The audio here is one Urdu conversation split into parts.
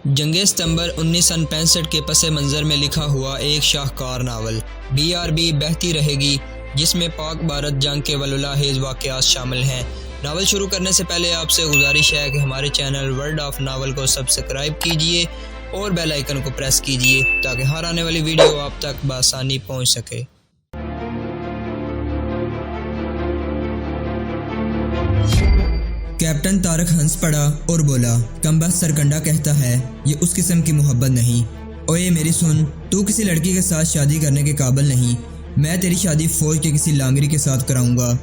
جنگ ستمبر 1965 کے پس منظر میں لکھا ہوا ایک شاہکار ناول BRB بہتی رہے گی، جس میں پاک بھارت جنگ کے واللاحظ واقعات شامل ہیں۔ ناول شروع کرنے سے پہلے آپ سے گزارش ہے کہ ہمارے چینل ورلڈ آف ناول کو سبسکرائب کیجئے اور بیل آئیکن کو پریس کیجئے تاکہ ہر آنے والی ویڈیو آپ تک بآسانی پہنچ سکے۔ کیپٹن طارق ہنس پڑا اور بولا، کمبخت سرکنڈا کہتا ہے یہ اس قسم کی محبت نہیں۔ اوئے میری سن، تو کسی لڑکی کے ساتھ شادی کرنے کے قابل نہیں۔ میں تیری شادی فوج کے کسی لانگری کے ساتھ کراؤں گا۔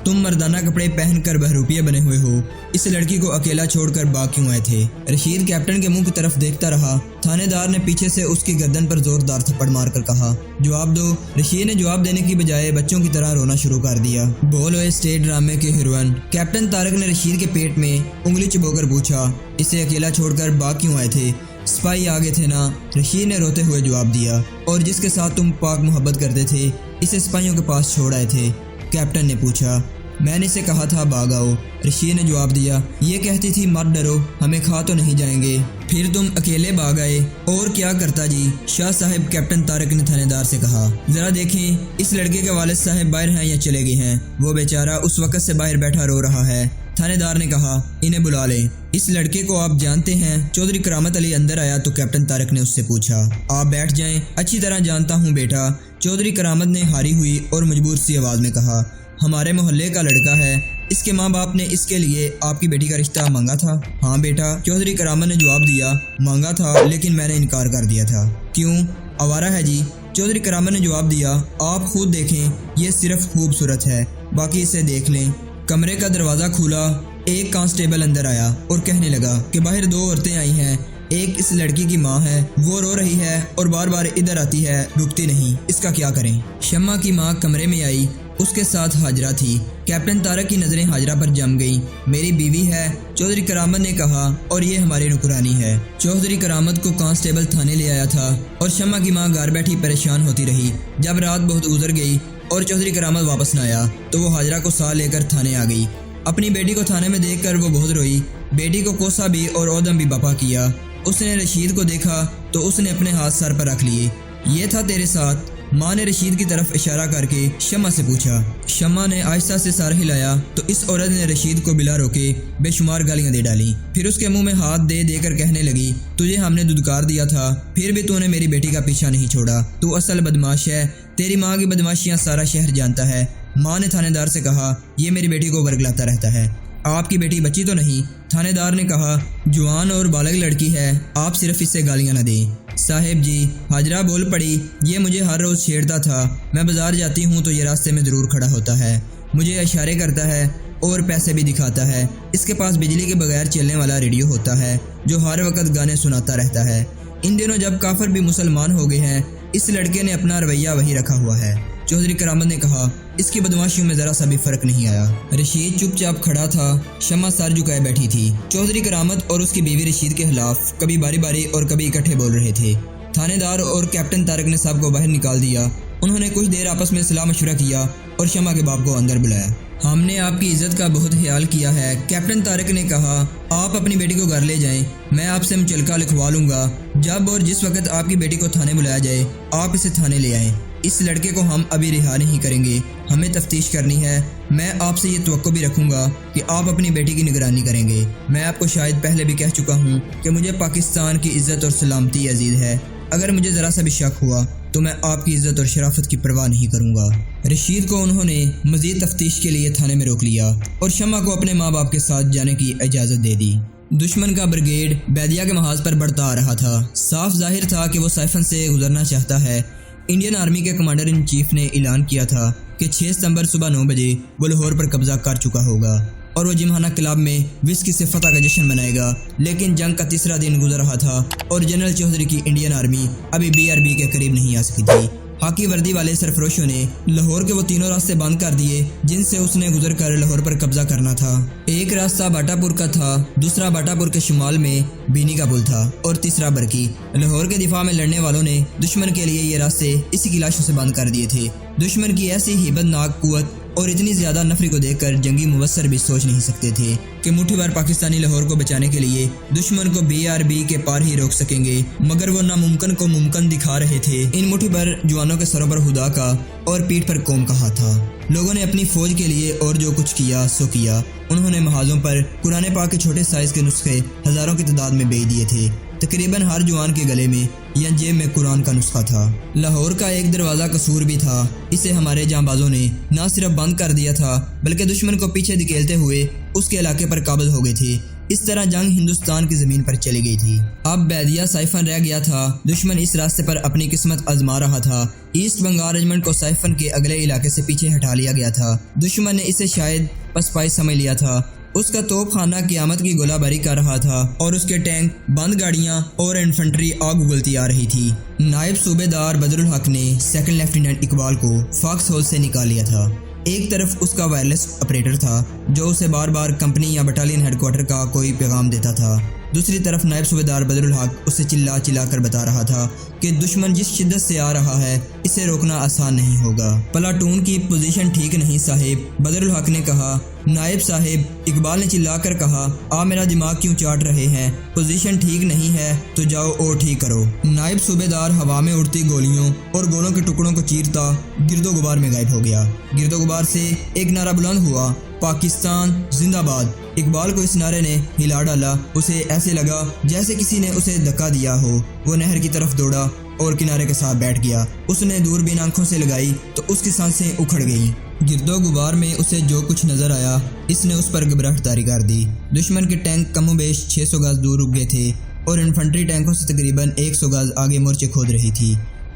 تم مردانہ کپڑے پہن کر بہروپیے بنے ہوئے ہو، اس لڑکی کو اکیلا چھوڑ کر باغ کیوں آئے تھے؟ رشید کیپٹن کے منہ کی طرف دیکھتا رہا۔ تھانے دار نے پیچھے سے اس کی گردن پر زوردار تھپڑ مار کر کہا، جواب دو۔ رشید نے جواب دینے کی بجائے بچوں کی طرح رونا شروع کر دیا۔ بولو اسٹیٹ ڈرامے کے ہیروئن۔ کیپٹن طارق نے رشید کے پیٹ میں انگلی چبو کر پوچھا، اسے اکیلا چھوڑ کر باغ کیوں آئے تھے؟ سپاہی آگے تھے نا، رشید نے روتے ہوئے جواب دیا، اور جس کے ساتھ تم پاک محبت کرتے تھے اسے سپاہیوں کے پاس چھوڑ آئے تھے۔ کیپٹن نے پوچھا، میں نے اسے کہا تھا باغ آؤ۔ رشید نے جواب دیا، یہ کہتی تھی مت ڈرو، ہمیں کھا تو نہیں جائیں گے۔ پھر تم اکیلے باغ آئے، اور کیا کرتا جی؟ شاہ صاحب، کیپٹن طارق نے تھانے دار سے کہا، ذرا دیکھیں اس لڑکے کے والد صاحب باہر ہیں یا چلے گئے ہیں؟ وہ بیچارہ اس وقت سے باہر بیٹھا رو رہا ہے۔ تھانے دار نے کہا، انہیں بلا لیں۔ اس لڑکے کو آپ جانتے ہیں؟ چودھری کرامت علی اندر آیا تو کیپٹن طارق نے اس سے پوچھا، آپ بیٹھ جائیں، اچھی طرح جانتا ہوں بیٹا۔ چودھری کرامت نے ہاری ہوئی اور مجبور سی آواز میں کہا، ہمارے محلے کا لڑکا ہے، اس کے ماں باپ نے اس کے لیے آپ کی بیٹی کا رشتہ مانگا تھا؟ ہاں بیٹا، چودھری کرامت نے جواب دیا، مانگا تھا لیکن میں نے انکار کر دیا تھا۔ کیوں؟ آوارہ ہے جی، چودھری کرامت نے جواب دیا، آپ خود دیکھیں، یہ صرف خوبصورت ہے، باقی اسے دیکھ لیں۔ کمرے کا دروازہ کھولا، ایک کانسٹیبل اندر آیا اور کہنے لگا کہ باہر دو عورتیں آئی ہیں، ایک اس لڑکی کی ماں ہے، وہ رو رہی ہے اور بار بار ادھر آتی ہے، رکتی نہیں، اس کا کیا کریں؟ شمع کی ماں کمرے میں آئی، اس کے ساتھ حاجرہ تھی۔ کیپٹن طارق کی نظریں حاجرہ پر جم گئیں۔ میری بیوی ہے، چودھری کرامت نے کہا، اور یہ ہماری نوکرانی ہے۔ چودھری کرامت کو کانسٹیبل تھانے لے آیا تھا اور شمع کی ماں گھر بیٹھی پریشان ہوتی رہی۔ جب رات بہت گزر گئی اور چودھری کرامت واپس نہ آیا تو وہ حاجرہ کو ساتھ لے کر تھانے آ گئی۔ اپنی بیٹی کو تھانے میں دیکھ کر وہ بہت روئی۔ بیٹی کو کوسا بھی اور اودم بھی بپا کیا۔ اس نے رشید کو دیکھا تو اس نے اپنے ہاتھ سر پر رکھ لیے۔ یہ تھا تیرے ساتھ؟ ماں نے رشید کی طرف اشارہ کر کے شمع سے پوچھا۔ شمع نے آہستہ سے سر ہلایا تو اس عورت نے رشید کو بلا روکے بے شمار گالیاں دے ڈالیں۔ پھر اس کے منہ میں ہاتھ دے دے کر کہنے لگی، تجھے ہم نے دھتکار دیا تھا، پھر بھی تو نے میری بیٹی کا پیچھا نہیں چھوڑا، تو اصل بدماش ہے، تیری ماں کی بدماشیاں سارا شہر جانتا ہے۔ ماں نے تھانے دار سے کہا، یہ میری بیٹی کو ورگلاتا رہتا ہے، آپ کی بیٹی بچی تو نہیں؟ تھانے دار نے کہا، جوان اور بالغ لڑکی ہے، آپ صرف اس سے گالیاں نہ دیں۔ صاحب جی، حاجرہ بول پڑی، یہ مجھے ہر روز چھیڑتا تھا، میں بازار جاتی ہوں تو یہ راستے میں ضرور کھڑا ہوتا ہے، مجھے اشارے کرتا ہے اور پیسے بھی دکھاتا ہے۔ اس کے پاس بجلی کے بغیر چلنے والا ریڈیو ہوتا ہے جو ہر وقت گانے سناتا رہتا ہے۔ ان دنوں جب کافر بھی مسلمان ہو گئے ہیں، اس لڑکے نے اپنا رویہ وہی رکھا ہوا ہے۔ چودھری کرامت نے کہا، اس کی بدماشیوں میں ذرا سا بھی فرق نہیں آیا۔ رشید چپ چاپ کھڑا تھا، شمع سر جھکائے بیٹھی تھی۔ چودھری کرامت اور اس کی بیوی رشید کے خلاف کبھی باری باری اور کبھی اکٹھے بول رہے تھے۔ تھانے دار اور کیپٹن طارق نے سب کو باہر نکال دیا۔ انہوں نے کچھ دیر آپس میں صلاح مشورہ کیا اور شمع کے باپ کو اندر بلایا۔ ہم نے آپ کی عزت کا بہت خیال کیا ہے، کیپٹن طارق نے کہا، آپ اپنی بیٹی کو گھر لے جائیں، میں آپ سے مچلکا لکھوا لوں گا۔ جب اور جس وقت آپ کی بیٹی کو تھانے بلایا جائے آپ اسے تھانے لے آئیں۔ اس لڑکے کو ہم ابھی رہا نہیں کریں گے، ہمیں تفتیش کرنی ہے۔ میں آپ سے یہ توقع بھی رکھوں گا کہ آپ اپنی بیٹی کی نگرانی کریں گے۔ میں آپ کو شاید پہلے بھی کہہ چکا ہوں کہ مجھے پاکستان کی عزت اور سلامتی عزیز ہے، اگر مجھے ذرا سا بھی شک ہوا تو میں آپ کی عزت اور شرافت کی پرواہ نہیں کروں گا۔ رشید کو انہوں نے مزید تفتیش کے لیے تھانے میں روک لیا اور شمع کو اپنے ماں باپ کے ساتھ جانے کی اجازت دے دی۔ دشمن کا بریگیڈ بیدیا کے محاذ پر بڑھتا آ رہا تھا۔ صاف ظاہر تھا کہ وہ سائفن سے گزرنا چاہتا ہے۔ انڈین آرمی کے کمانڈر ان چیف نے اعلان کیا تھا کہ 6 ستمبر صبح 9 بجے وہ لاہور پر قبضہ کر چکا ہوگا اور وہ جمخانہ کلب میں وسکی سے فتح کا جشن منائے گا۔ لیکن جنگ کا تیسرا دن گزر رہا تھا اور جنرل چودھری کی انڈین آرمی ابھی BRB کے قریب نہیں آ سکی تھی۔ ہاکی وردی والے سرفروشوں نے لاہور کے وہ تینوں راستے بند کر دیے جن سے اس نے گزر کر لاہور پر قبضہ کرنا تھا۔ ایک راستہ باٹا پور کا تھا، دوسرا باٹا پور کے شمال میں بینی کا پل تھا اور تیسرا برکی۔ لاہور کے دفاع میں لڑنے والوں نے دشمن کے لیے یہ راستے اسی کی لاشوں سے بند کر دیے تھے۔ دشمن کی ایسی ہیبت ناک قوت اور اتنی زیادہ نفری کو دیکھ کر جنگی مبصر بھی سوچ نہیں سکتے تھے کہ مٹھی بھر پاکستانی لاہور کو بچانے کے لیے دشمن کو BRB کے پار ہی روک سکیں گے، مگر وہ ناممکن کو ممکن دکھا رہے تھے۔ ان مٹھی بھر جوانوں کے سروں پر خدا کا اور پیٹھ پر قوم کا ہاتھ تھا۔ لوگوں نے اپنی فوج کے لیے اور جو کچھ کیا سو کیا۔ انہوں نے محاذوں پر قرآن پاک کے چھوٹے سائز کے نسخے ہزاروں کی تعداد میں بیچ دیے تھے۔ تقریباً ہر جوان کے گلے میں یا جیب میں قرآن کا نسخہ تھا۔ لاہور کا ایک دروازہ قصور بھی تھا، اسے ہمارے جانبازوں نے نہ صرف بند کر دیا تھا بلکہ دشمن کو پیچھے دھکیلتے ہوئے اس کے علاقے پر قابض ہو گئے تھے۔ اس طرح جنگ ہندوستان کی زمین پر چلی گئی تھی۔ اب بیدیا سائفن رہ گیا تھا۔ دشمن اس راستے پر اپنی قسمت آزما رہا تھا۔ ایسٹ بنگال ریجمنٹ کو سائفن کے اگلے علاقے سے پیچھے ہٹا لیا گیا تھا۔ دشمن نے اسے شاید پسپائی سمجھ لیا تھا۔ اس کا توپ خانہ قیامت کی گولہ باری کر رہا تھا اور اس کے ٹینک، بند گاڑیاں اور انفنٹری آگ اگلتی آ رہی تھی۔ نائب صوبے دار بدر الحق نے سیکنڈ لیفٹیننٹ اقبال کو فاکس ہول سے نکال لیا تھا۔ ایک طرف اس کا وائرلیس آپریٹر تھا جو اسے بار بار کمپنی یا بٹالین ہیڈ کوارٹر کا کوئی پیغام دیتا تھا، دوسری طرف نائب صوبے دار بدر الحق اسے چلا چلا کر بتا رہا تھا کہ دشمن جس شدت سے آ رہا ہے اسے روکنا آسان نہیں ہوگا۔ پلاٹون کی پوزیشن ٹھیک نہیں صاحب، بدر الحق نے کہا۔ نائب صاحب، اقبال نے چلا کر کہا، آپ میرا دماغ کیوں چاٹ رہے ہیں؟ پوزیشن ٹھیک نہیں ہے تو جاؤ اور ٹھیک کرو۔ نائب صوبے دار ہوا میں اڑتی گولیوں اور گولوں کے ٹکڑوں کو چیرتا گرد و غبار میں غائب ہو گیا۔ گرد و غبار سے ایک نعرہ بلند ہوا، پاکستان زندہ باد۔ اقبال کو اس نعرے نے ہلا ڈالا۔ اسے ایسے لگا جیسے کسی نے اسے دھکا دیا ہو۔ وہ نہر کی طرف دوڑا اور کنارے کے ساتھ بیٹھ گیا۔ اس نے دوربین آنکھوں سے لگائی تو اس کی سانسیں اکھڑ گئیں۔ گرد و غبار میں اسے جو کچھ نظر آیا اس نے اس پر گھبراہٹ طاری کر دی۔ دشمن کے ٹینک کم و بیش 600 گز دور رک گئے تھے اور انفنٹری ٹینکوں سے تقریباً 100 گز آگے مورچے کھود رہی تھی۔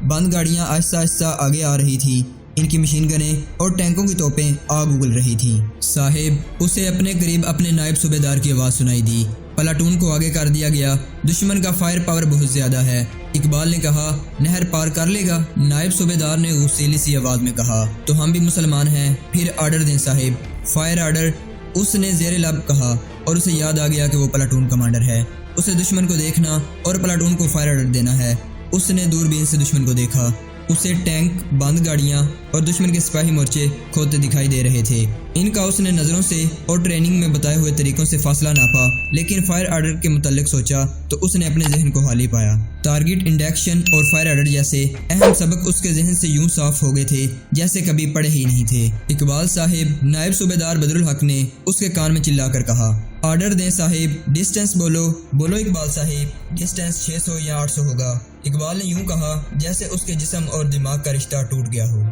بند گاڑیاں آہستہ آہستہ آگے آ رہی تھیں، ان کی مشین گنیں اور ٹینکوں کی توپیں آگ اگل رہی تھیں۔ صاحب، اسے اپنے قریب اپنے نائب صوبے دار کی آواز سنائی دی۔ پلاٹون کو آگے کر دیا گیا، دشمن کا فائر پاور بہت زیادہ ہے۔ اقبال نے کہا، نہر پار کر لے گا؟ نائب صوبے دار نے غصیلی سی آواز میں کہا، تو ہم بھی مسلمان ہیں، پھر آرڈر دیں صاحب۔ فائر آرڈر، اس نے زیر لب کہا اور اسے یاد آ گیا کہ وہ پلاٹون کمانڈر ہے۔ اسے دشمن کو دیکھنا اور پلاٹون کو فائر آرڈر دینا ہے۔ اس نے دوربین سے دشمن کو دیکھا۔ اسے ٹینک، بند گاڑیاں اور دشمن کے سپاہی مورچے کھودتے دکھائی دے رہے تھے۔ ان کا اس نے نظروں سے اور ٹریننگ میں بتائے ہوئے طریقوں سے فاصلہ ناپا، لیکن فائر آرڈر کے متعلق سوچا تو اس نے اپنے ذہن کو خالی پایا۔ ٹارگٹ انڈکشن اور فائر آرڈر جیسے اہم سبق اس کے ذہن سے یوں صاف ہو گئے تھے جیسے کبھی پڑھے ہی نہیں تھے۔ اقبال صاحب، نائب صوبے دار بدر الحق نے اس کے کان میں چلا کر کہا، آرڈر دیں صاحب، ڈسٹینس بولو۔ بولو اقبال صاحب، ڈسٹینس 600 یا 800 ہوگا۔ اقبال نے یوں کہا جیسے اس کے جسم اور دماغ کا رشتہ ٹوٹ گیا ہو۔